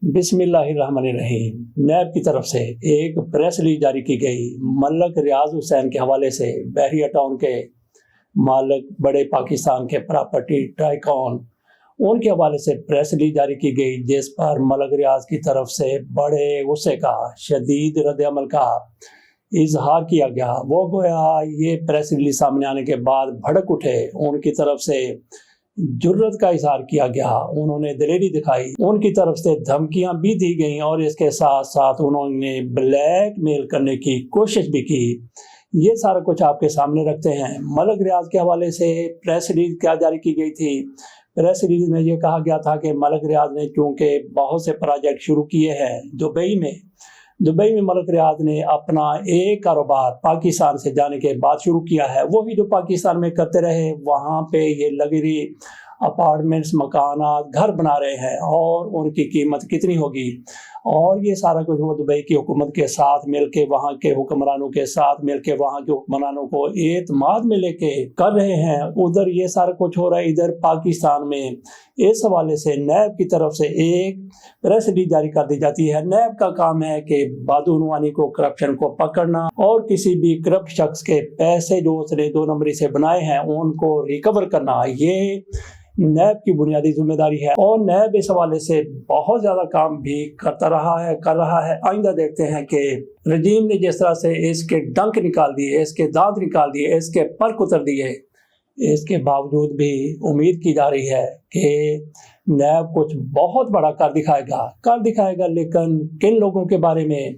बिस्मिल्लाहिर्रहमानिर्रहीम। नैब की तरफ से एक प्रेस रिलीज जारी की गई। मलक रियाज हुसैन के हवाले से बहरिया टाउन के मालिक, बड़े पाकिस्तान के प्रॉपर्टी टाइकॉन, उनके हवाले से प्रेस रिलीज जारी की गई, जिस पर मलक रियाज की तरफ से बड़े गुस्से का, शदीद रद्द-ए-अमल का इजहार किया गया। वो गोया ये प्रेस रिलीज सामने आने के बाद भड़क उठे, उनकी तरफ से जुर्रत का इजहार किया गया, उन्होंने दिलेरी दिखाई, उनकी तरफ से धमकियां भी दी गई और इसके साथ साथ उन्होंने ब्लैकमेल करने की कोशिश भी की। ये सारा कुछ आपके सामने रखते हैं। मलक रियाज के हवाले से प्रेस रिलीज क्या जारी की गई थी? प्रेस रिलीज में ये कहा गया था कि मलक रियाज ने चूँकि बहुत से प्रोजेक्ट शुरू किए हैं दुबई में मलक रियाज ने अपना एक कारोबार पाकिस्तान से जाने के बाद शुरू किया है, वही जो पाकिस्तान में करते रहे। वहाँ पे ये लग्जरी अपार्टमेंट्स, मकानात, घर बना रहे हैं और उनकी कीमत कितनी होगी, और ये सारा कुछ वो दुबई की हुकूमत के साथ मिलके, वहाँ के हुक्मरानों के साथ मिलके, वहाँ के हुक्मरानों को एतमाद में लेके कर रहे हैं। उधर ये सारा कुछ हो रहा है, इधर पाकिस्तान में। इस हवाले से नैब की तरफ से एक प्रेस रिलीज जारी कर दी जाती है। नैब का काम है कि बदउनवानी को, करप्शन को पकड़ना और किसी भी करप्ट शख्स के पैसे जो उसने 2 नंबरी से बनाए हैं उनको रिकवर करना, ये नैब की बुनियादी जिम्मेदारी है। और नैब इस हवाले से बहुत ज़्यादा काम भी कर रहा है। आइंदा देखते हैं कि रजीम ने जिस तरह से इसके डंक निकाल दिए, इसके दांत निकाल दिए, इसके पर कुतर दिए, इसके बावजूद भी उम्मीद की जा रही है कि नैब कुछ बहुत बड़ा कर दिखाएगा। लेकिन किन लोगों के बारे में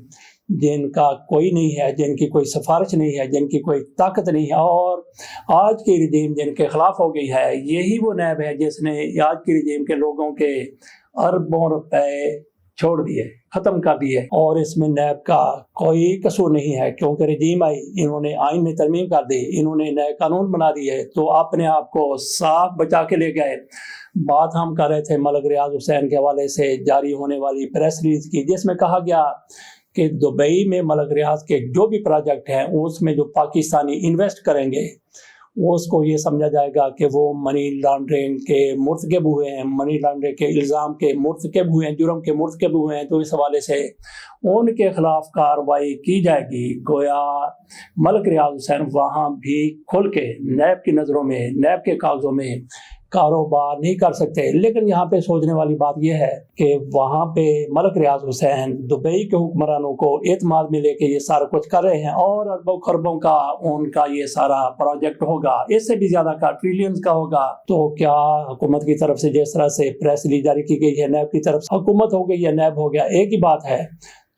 जिनका कोई नहीं है, जिनकी कोई सिफारिश नहीं है, जिनकी कोई ताकत नहीं है, और आज की रजीम जिनके खिलाफ हो गई है, यही वो नैब है जिसने आज की रजीम के लोगों के अरबों रुपए छोड़ दिए, ख़त्म कर दिए। और इसमें नैब का कोई कसूर नहीं है, क्योंकि रजीम आई, इन्होंने आइन में तरमीम कर दी, इन्होंने नए कानून बना दिए, तो अपने आप को साफ बचा के ले गए। बात हम कर रहे थे मलक रियाज हुसैन के हवाले से जारी होने वाली प्रेस रिलीज की, जिसमें कहा गया कि दुबई में मलक रियाज के जो भी प्रोजेक्ट हैं उसमें जो पाकिस्तानी इन्वेस्ट करेंगे उसको ये समझा जाएगा कि वो मनी लॉन्ड्रिंग के मुर्तकब हुए हैं, मनी लॉन्ड्रिंग के इल्ज़ाम के मुर्तकब हुए हैं, जुर्म के मुर्तकब हुए हैं। तो इस हवाले से उनके खिलाफ कार्रवाई की जाएगी। गोया मलक रियाज हुसैन वहाँ भी खुल के नैब की नज़रों में, नैब के कागज़ों में कारोबार नहीं कर सकते। लेकिन यहाँ पे सोचने वाली बात यह है कि वहाँ पे मलक रियाज हुसैन दुबई के हुक्मरानों को एतमाद में लेके ये सारा कुछ कर रहे हैं, और अरबों खरबों का उनका ये सारा प्रोजेक्ट होगा, इससे भी ज्यादा का, ट्रिलियंस का होगा। तो क्या हुकूमत की तरफ से जिस तरह से प्रेस रिलीज जारी की गई है, नैब की तरफ से हुकूमत हो गई या नैब हो गया, एक ही बात है।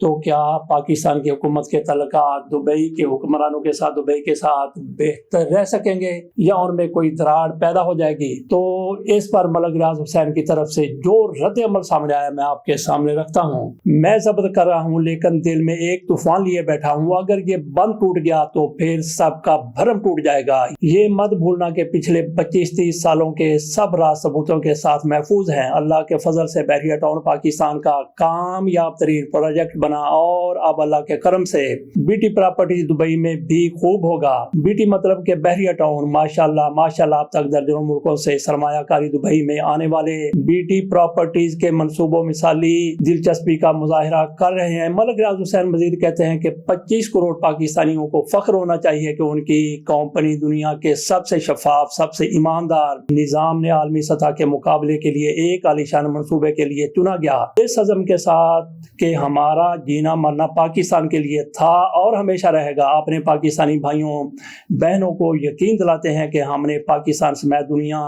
तो क्या पाकिस्तान की हुकूमत के तल्लुकात दुबई के हुक्मरानों के साथ, दुबई के साथ बेहतर रह सकेंगे या उनमें कोई दरार पैदा हो जाएगी? तो इस पर मलक रियाज हुसैन की तरफ से जो रद्द अमल सामने आया मैं आपके सामने रखता हूँ। मैं जब्त कर रहा हूँ, लेकिन दिल में एक तूफान लिए बैठा हूँ। अगर ये बंद टूट गया तो फिर सबका भरम टूट जाएगा। ये मत भूलना कि पिछले 25-30 सालों के सब राज सबूतों के साथ महफूज हैं। अल्लाह के फजल से बहरिया टाउन पाकिस्तान का कामयाब तरीन प्रोजेक्ट बना, और अब अल्लाह के करम से बीटी प्रॉपर्टीज दुबई में भी खूब होगा। बीटी मतलब के बहरिया टाउन माशाल्लाह अब तक दर्जनों मुल्कों से सरमायाकारी दुबई में आने वाले बीटी प्रॉपर्टीज के मंसूबों मिसाली दिलचस्पी का मुजाहिरा कर रहे हैं। मलक रियाज हुसैन मजीद कहते हैं कि 25 करोड़ पाकिस्तानियों को फख्र होना चाहिए कि उनकी कंपनी दुनिया के सबसे शफाफ, सबसे ईमानदार निजाम ने आलमी सतह के मुकाबले के लिए एक आलीशान मंसूबे के लिए चुना गया, इस अज़म के साथ कि हमारा जीना मरना पाकिस्तान के लिए था और हमेशा रहेगा। अपने पाकिस्तानी भाइयों बहनों को यकीन दिलाते हैं कि हमने पाकिस्तान समेत दुनिया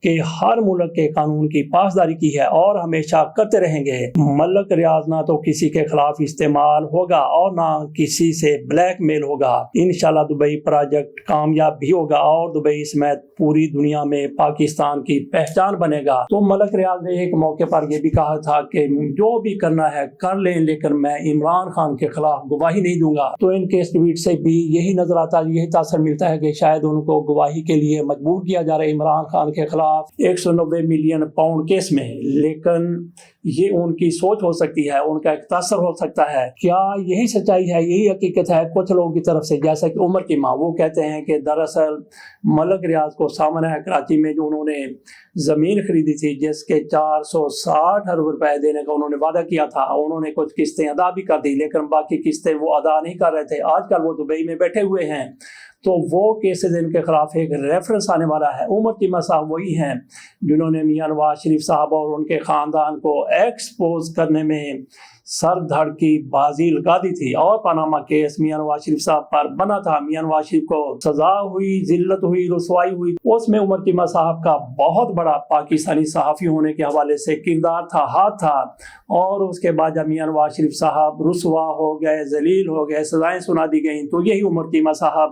के हर मुल्क के कानून की पासदारी की है और हमेशा करते रहेंगे। मलक रियाज ना तो किसी के खिलाफ इस्तेमाल होगा और ना किसी से ब्लैकमेल होगा। इंशाल्लाह दुबई प्रोजेक्ट कामयाब भी होगा और दुबई समेत पूरी दुनिया में पाकिस्तान की पहचान बनेगा। तो मलक रियाज ने एक मौके पर यह भी कहा था कि जो भी करना है कर लें, लेकिन मैं इमरान खान के खिलाफ गवाही नहीं दूंगा। तो इनके इस ट्वीट से भी यही नजर आता है, यही तासर मिलता है कि शायद उनको गवाही के लिए मजबूर किया जा रहा है इमरान खान के खिलाफ 190 मिलियन पाउंड केस में। लेकिन یہ ان کی سوچ ہو سکتی ہے، ان کا ایک تاثر ہو سکتا ہے۔ کیا یہی سچائی ہے، یہی حقیقت ہے کچھ لوگوں کی طرف سے؟ جیسا کہ عمر کی ماں، وہ کہتے ہیں کہ دراصل ملک ریاض کو سامنا ہے کراچی میں جو انہوں نے زمین خریدی تھی، جس کے 460 ارب روپے دینے کا انہوں نے وعدہ کیا تھا، انہوں نے کچھ قسطیں ادا بھی کر دی، لیکن باقی قسطیں وہ ادا نہیں کر رہے تھے۔ آج کل وہ دبئی میں بیٹھے ہوئے ہیں، تو وہ کیسز ان کے خلاف ایک ریفرنس آنے والا ہے۔ عمر کی صاحب وہی ہیں جنہوں نے میاں نواز شریف صاحب اور ان کے خاندان کو ایکسپوز کرنے میں سر دھڑ کی بازی لگا دی تھی، اور پاناما کیس میاں نواز شریف صاحب پر بنا تھا، میاں نواز شریف کو سزا ہوئی، ذلت ہوئی، رسوائی ہوئی، اس میں عمر کی صاحب کا بہت بڑا پاکستانی صحافی ہونے کے حوالے سے کردار تھا، ہاتھ تھا، اور اس کے بعد جب میاں نواز شریف صاحب رسوا ہو گئے، ذلیل ہو گئے، سزائیں سنا دی گئیں، تو یہی عمر کی صاحب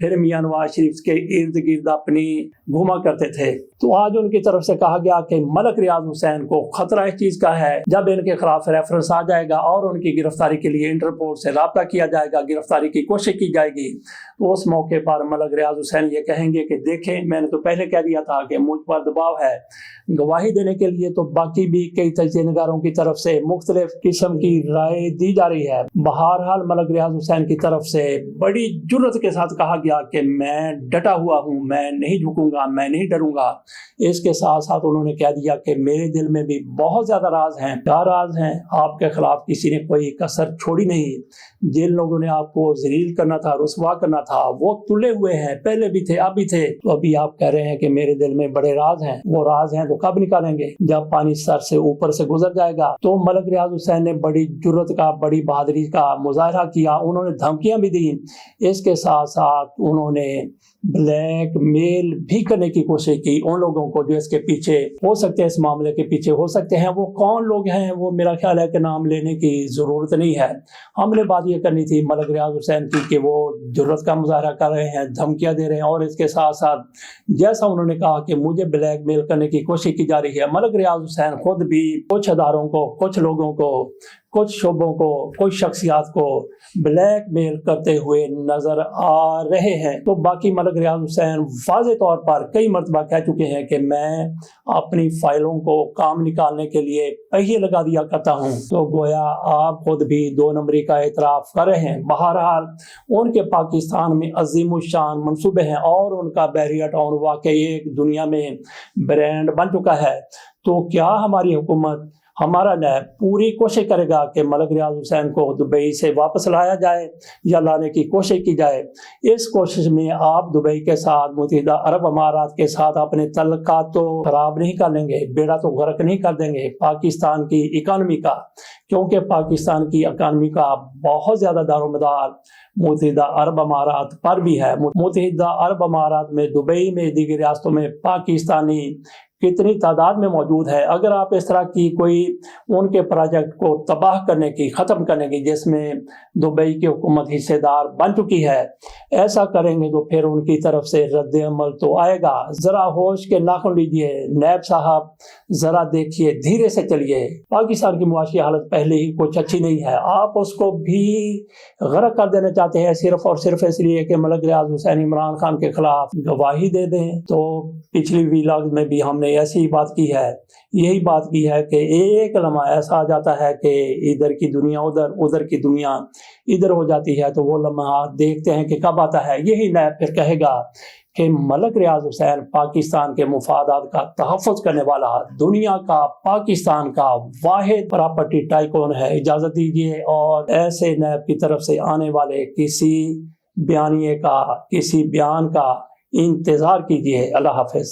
پھر میاں نواز شریف کے ارد گرد اپنی گھوما کرتے تھے۔ تو آج ان کی طرف سے کہا گیا کہ ملک ریاض حسین کو خطرہ اس چیز کا ہے، جب ان کے خلاف ریفرنس آ جائے گا اور ان کی گرفتاری کے لیے انٹرپول سے رابطہ کیا جائے گا، گرفتاری کی کوشش کی جائے گی، تو اس موقع پر ملک ریاض حسین یہ کہیں گے کہ دیکھیں، میں نے تو پہلے کہہ دیا تھا کہ مجھ پر دباؤ ہے گواہی دینے کے لیے، تو باقی بھی کئی تجزیہ نگاروں کی طرف سے مختلف قسم کی رائے دی جا رہی ہے۔ بہرحال ملک ریاض حسین کی طرف سے بڑی جرأت کے ساتھ کہا گیا کہ میں ڈٹا ہوا ہوں، میں نہیں جھکوں گا، میں نہیں ڈروں گا۔ اس کے ساتھ ساتھ انہوں نے کہہ دیا کہ میرے دل میں بھی بہت زیادہ راز ہیں۔ کیا راز ہیں؟ آپ کے خلاف کسی نے کوئی کسر چھوڑی نہیں، جن لوگوں نے آپ کو ذلیل کرنا تھا، رسوا کرنا تھا، وہ تلے ہوئے ہیں، پہلے بھی تھے، اب بھی تھے، تو ابھی آپ کہہ رہے ہیں کہ میرے دل میں بڑے راز ہیں۔ وہ راز ہیں تو کب نکالیں گے؟ جب پانی سر سے اوپر سے گزر جائے گا۔ تو ملک ریاض حسین نے بڑی جرأت کا، بڑی بہادری کا مظاہرہ کیا، انہوں نے دھمکیاں بھی دی، اس کے ساتھ ساتھ انہوں نے بلیک میل بھی کرنے کی کوشش کی ان لوگوں کو جو اس کے پیچھے ہو سکتے ہیں، اس معاملے کے پیچھے ہو سکتے ہیں۔ وہ کون لوگ ہیں وہ میرا خیال ہے کہ نام لینے کی ضرورت نہیں ہے۔ ہم نے بات یہ کرنی تھی ملک ریاض حسین کی کہ وہ جرأت کا مظاہرہ کر رہے ہیں، دھمکیاں دے رہے ہیں، اور اس کے ساتھ ساتھ جیسا انہوں نے کہا کہ مجھے بلیک میل کرنے کی کوشش کی جا رہی ہے۔ ملک ریاض حسین خود بھی کچھ اداروں کو، کچھ لوگوں کو، کچھ شعبوں کو، کچھ شخصیات کو بلیک میل کرتے ہوئے نظر آ رہے ہیں۔ تو باقی ملک ریاض حسین واضح طور پر کئی مرتبہ کہہ چکے ہیں کہ میں اپنی فائلوں کو کام نکالنے کے لیے پہیے لگا دیا کرتا ہوں، تو گویا آپ خود بھی 2 نمبری کا اعتراف کر رہے ہیں۔ بہرحال ان کے پاکستان میں عظیم الشان منصوبے ہیں، اور ان کا بحریہ ٹاؤن واقعی ایک دنیا میں برانڈ بن چکا ہے۔ تو کیا ہماری حکومت، ہمارا نیب پوری کوشش کرے گا کہ ملک ریاض حسین کو دبئی سے واپس لایا جائے یا لانے کی کوشش کی جائے؟ اس کوشش میں آپ دبئی کے ساتھ، متحدہ عرب امارات کے ساتھ اپنے تعلقات تو خراب نہیں کر لیں گے، بیڑا تو غرق نہیں کر دیں گے پاکستان کی اکانومی کا، کیونکہ پاکستان کی اکانومی کا بہت زیادہ دار و مدار متحدہ عرب امارات پر بھی ہے۔ متحدہ عرب امارات میں، دبئی میں، دیگر ریاستوں میں پاکستانی کتنی تعداد میں موجود ہے۔ اگر آپ اس طرح کی کوئی ان کے پروجیکٹ کو تباہ کرنے کی، ختم کرنے کی، جس میں دبئی کی حکومت حصے دار بن چکی ہے، ایسا کریں گے تو پھر ان کی طرف سے رد عمل تو آئے گا۔ ذرا ہوش کے ناخن لیجئے نیب صاحب، ذرا دیکھیے، دھیرے سے چلیے۔ پاکستان کی معاشی حالت پہلے ہی کچھ اچھی نہیں ہے، آپ اس کو بھی غرق کر دینا چاہتے ہیں صرف اور صرف اس لیے کہ ملک ریاض حسین عمران خان کے خلاف گواہی دے دیں۔ تو پچھلی ویلاگ میں بھی ہم نے ایسی بات کی ہے، یہی بات کی ہے کہ ایک لمحہ ایسا آ جاتا ہے کہ ادھر کی دنیا ادھر، ادھر کی دنیا ادھر ہو جاتی ہے، تو وہ لمحہ دیکھتے ہیں کہ کب آتا ہے۔ یہی نیب پھر کہے گا کہ ملک ریاض حسین پاکستان کے مفادات کا تحفظ کرنے والا، دنیا کا، پاکستان کا واحد پراپرٹی ٹائکون ہے۔ اجازت دیجیے، اور ایسے نیب کی طرف سے آنے والے کسی بیانیے کا، کسی بیان کا انتظار کیجیے۔ اللہ حافظ۔